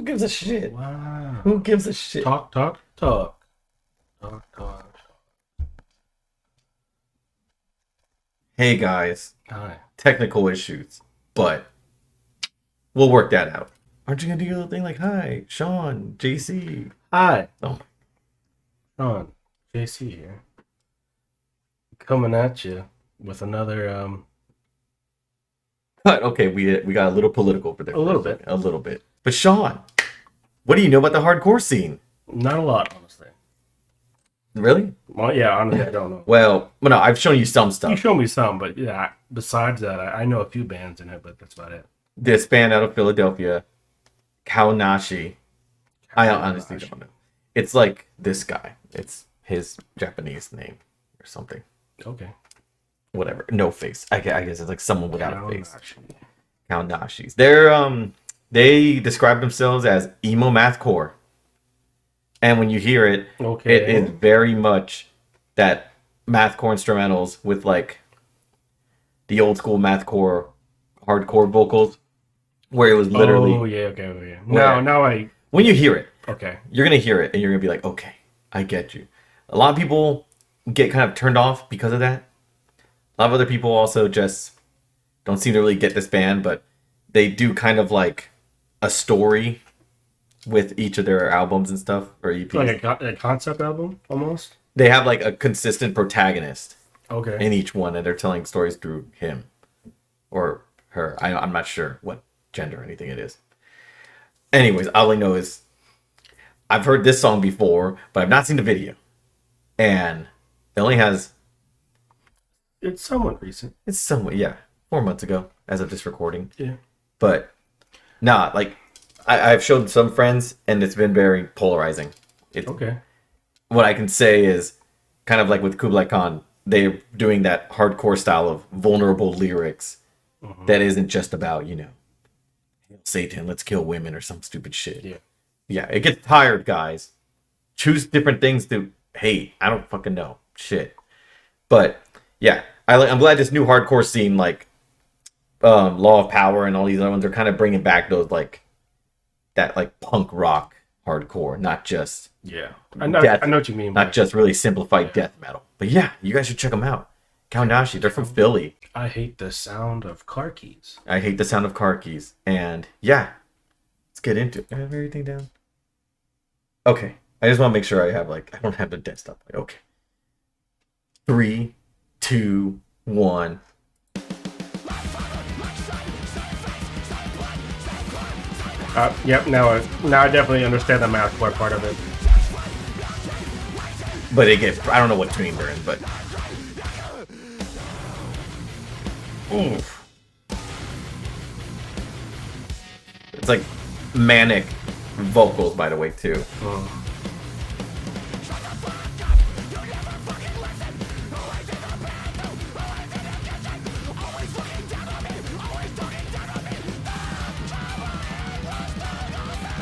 Who gives a shit? Wow. Who gives a shit? Talk, talk, talk. Talk, talk. Hey guys, Hi. technical issues, but we'll work that out. Aren't you gonna do your little thing like, hi, Sean, JC? Hi. Oh, Sean. JC here. Coming at you with another, but okay, we got a little political for there. A little bit. A little bit. But Sean, what do you know about the hardcore scene? not a lot, honestly. Really? Well, yeah, honestly, I don't know. Well, no, I've shown you some You stuff. showed me some, but yeah, besides that, I know a few bands in it, but that's about it. This band out of Philadelphia, Kaonashi. I honestly don't know. It's like this guy. It's his Japanese name or something. Okay. Whatever. No face. I guess it's like someone without a face. Kaonashi. Kaonashis. They describe themselves as EMO MATHCORE. And when you hear it, Okay. it is very much that mathcore instrumentals with like the old school mathcore hardcore vocals, where it was literally. Oh yeah, okay, okay. Where- Now I. When you hear it, Okay. you're gonna hear it and you're gonna be like, okay, I get you. A lot of people get kind of turned off because of that. A lot of other people also just don't seem to really get this band, but they do kind of like a story with each of their albums and stuff or EPs. Like a concept album, almost. They have like a consistent protagonist Okay. in each one, and they're telling stories through him or her. I'm not sure what gender or anything it is. Anyways, all I know is I've heard this song before, but I've not seen the video. And it only has, It's somewhat recent. it's somewhat, yeah, 4 months ago as of this recording. Yeah. But nah, like I've showed some friends and it's been very polarizing. It's, Okay. what I can say is kind of like with Kublai Khan, they're doing that hardcore style of vulnerable lyrics that isn't just about, Satan, let's kill women or some stupid shit. Yeah. Yeah, it gets tired, guys. Choose different things to hate. I don't fucking know. Shit. But yeah, I'm glad this new hardcore scene, like Law of Power and all these other ones, are kind of bringing back those like that like punk rock hardcore, not just Yeah. I know what you mean. not just really simplified death metal. But yeah, you guys should check them out. Kaonashi, they're from Philly. I hate the sound of car keys. I hate the sound of car keys. And yeah, let's get into it. I have everything down. Okay. I just want to make sure I don't have the desktop. Okay. 3, 2, 1. Yep. Now I definitely understand the mathcore part of it. But I don't know what tuning they're in, but. Oof. It's like manic vocals, by the way, too.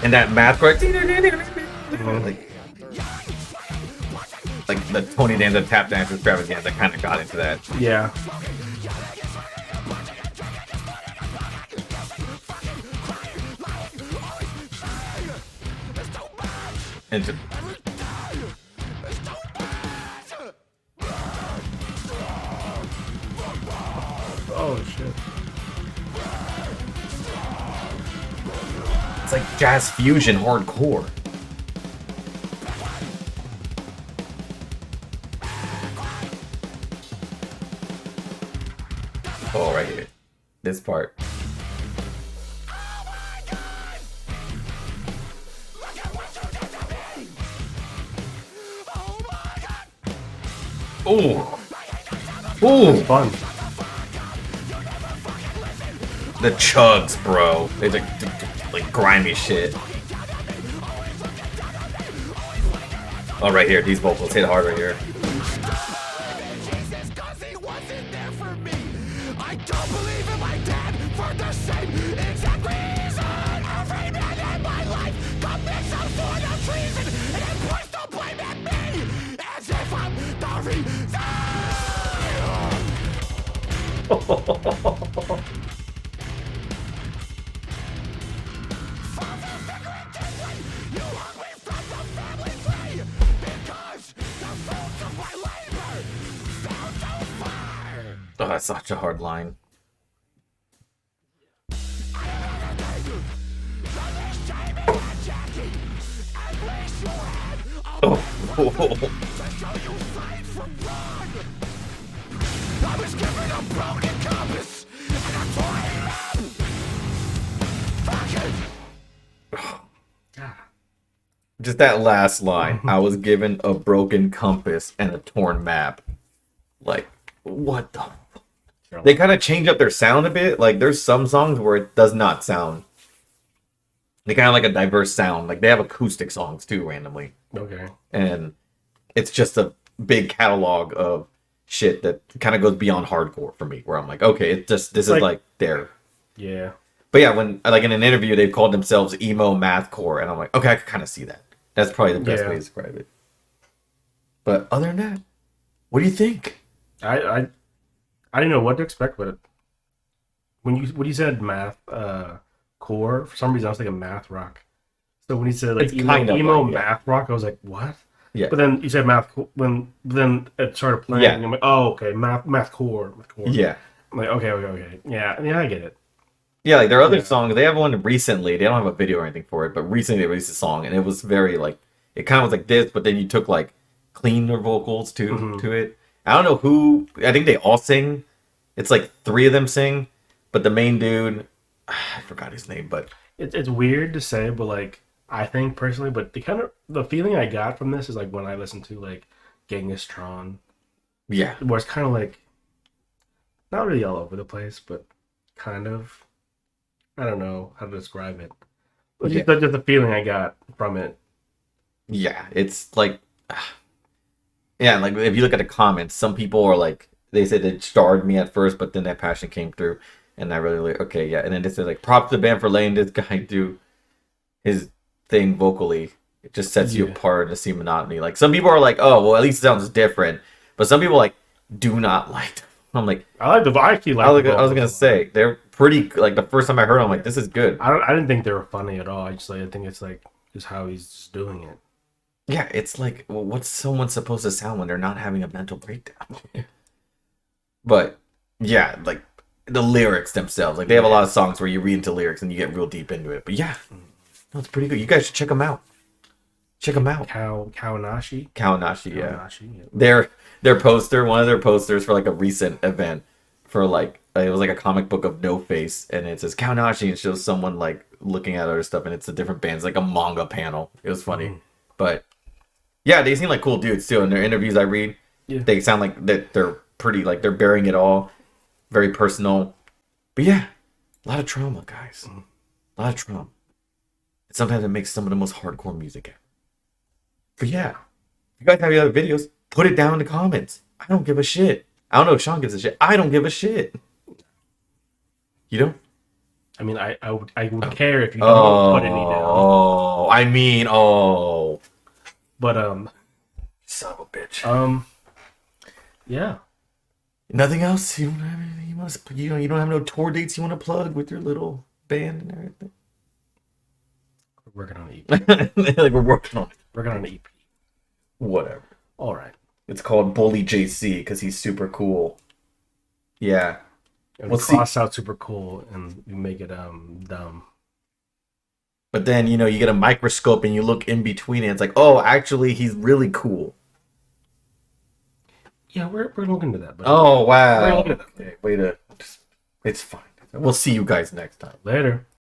And that math part, like the Tony Danza tap dance extravaganza, kind of got into that. Yeah. Into Oh shit. it's like jazz fusion hardcore. Oh, right here, this part. Ooh. Ooh. Fun. The chugs, bro. They like grimy shit. Oh, right here. These vocals hit hard right here. I don't believe in my dad for the same exact reason. Every man in my life commits some sort of treason, and it points to blame at me as if I'm the reason. that's such a hard line. Oh. Just that last line. I was given a broken compass and a torn map. Like, what the? They kind of change up their sound a bit. Like, there's some songs where it does not sound. They kind of like a diverse sound. Like, they have acoustic songs too, randomly. Okay. And it's just a big catalog of shit that kind of goes beyond hardcore for me. Where I'm like, okay, it just this is like their. Yeah. But yeah, when like in an interview they called themselves emo mathcore, and I'm like, okay, I can kind of see that. That's probably the best way to describe it. But other than that, what do you think? I didn't know what to expect with it. When you said math core, for some reason I was thinking math rock. So when you said like emo math rock, I was like, what? Yeah. But then you said math. Then it started playing. Yeah. And I'm like, oh, okay, math core. Yeah. I'm like, okay. Yeah, I get it. Yeah, like their other songs, they have one recently. They don't have a video or anything for it, but recently they released a song, and it was very like it kind of was like this, but then you took like cleaner vocals to it. I don't know who. I think they all sing. It's like 3 of them sing, but the main dude, I forgot his name, but it's weird to say, but like I think personally, but the feeling I got from this is like when I listened to like Genghis Tron, yeah, where it's kind of like not really all over the place, but kind of. I don't know how to describe it. But just the feeling I got from it. Yeah, it's like, yeah, like if you look at the comments, some people are like, they said it jarred me at first, but then that passion came through, and I really like, okay, yeah. And then they said like, props to the band for letting this guy do his thing vocally. It just sets you apart to see monotony. Like some people are like, oh, well, at least it sounds different, but some people like do not like them. I'm like, I actually like. I was gonna say they're pretty. Like the first time I heard them, I'm like, this is good. I didn't think they were funny at all. I think it's like just how he's just doing it. Yeah, it's like, well, what's someone supposed to sound when they're not having a mental breakdown? But yeah, like the lyrics themselves, like they have a lot of songs where you read into lyrics and you get real deep into it. But yeah, no, it's pretty good. You guys should check them out. Check them out. Kaonashi, yeah. Their poster, one of their posters for like a recent event for like it was like a comic book of No Face, and it says Kaonashi and it shows someone like looking at other stuff, and it's a different band. It's like a manga panel. It was funny, but yeah, they seem like cool dudes too. In their interviews I read, they sound like that they're pretty like they're bearing it all, very personal. But yeah, a lot of trauma, guys. A lot of trauma. And sometimes it makes some of the most hardcore music ever. But yeah, if you guys have any other videos, put it down in the comments. I don't give a shit. I don't know if Sean gives a shit. I don't give a shit. You don't? I mean, I would care if you don't put any down. But son of a bitch. Yeah. Nothing else? You don't have anything you want to? You don't have no tour dates you want to plug with your little band and everything. We're working on an EP. Like we're working on an EP. Whatever. All right. It's called Bully JC because he's super cool. Yeah. And we'll cross out super cool and we make it dumb. But then you get a microscope and you look in between it. It's like, oh, actually, he's really cool. Yeah, we're looking to that. But oh wow. We're looking at that. Okay, it's fine. We'll see you guys next time. Later.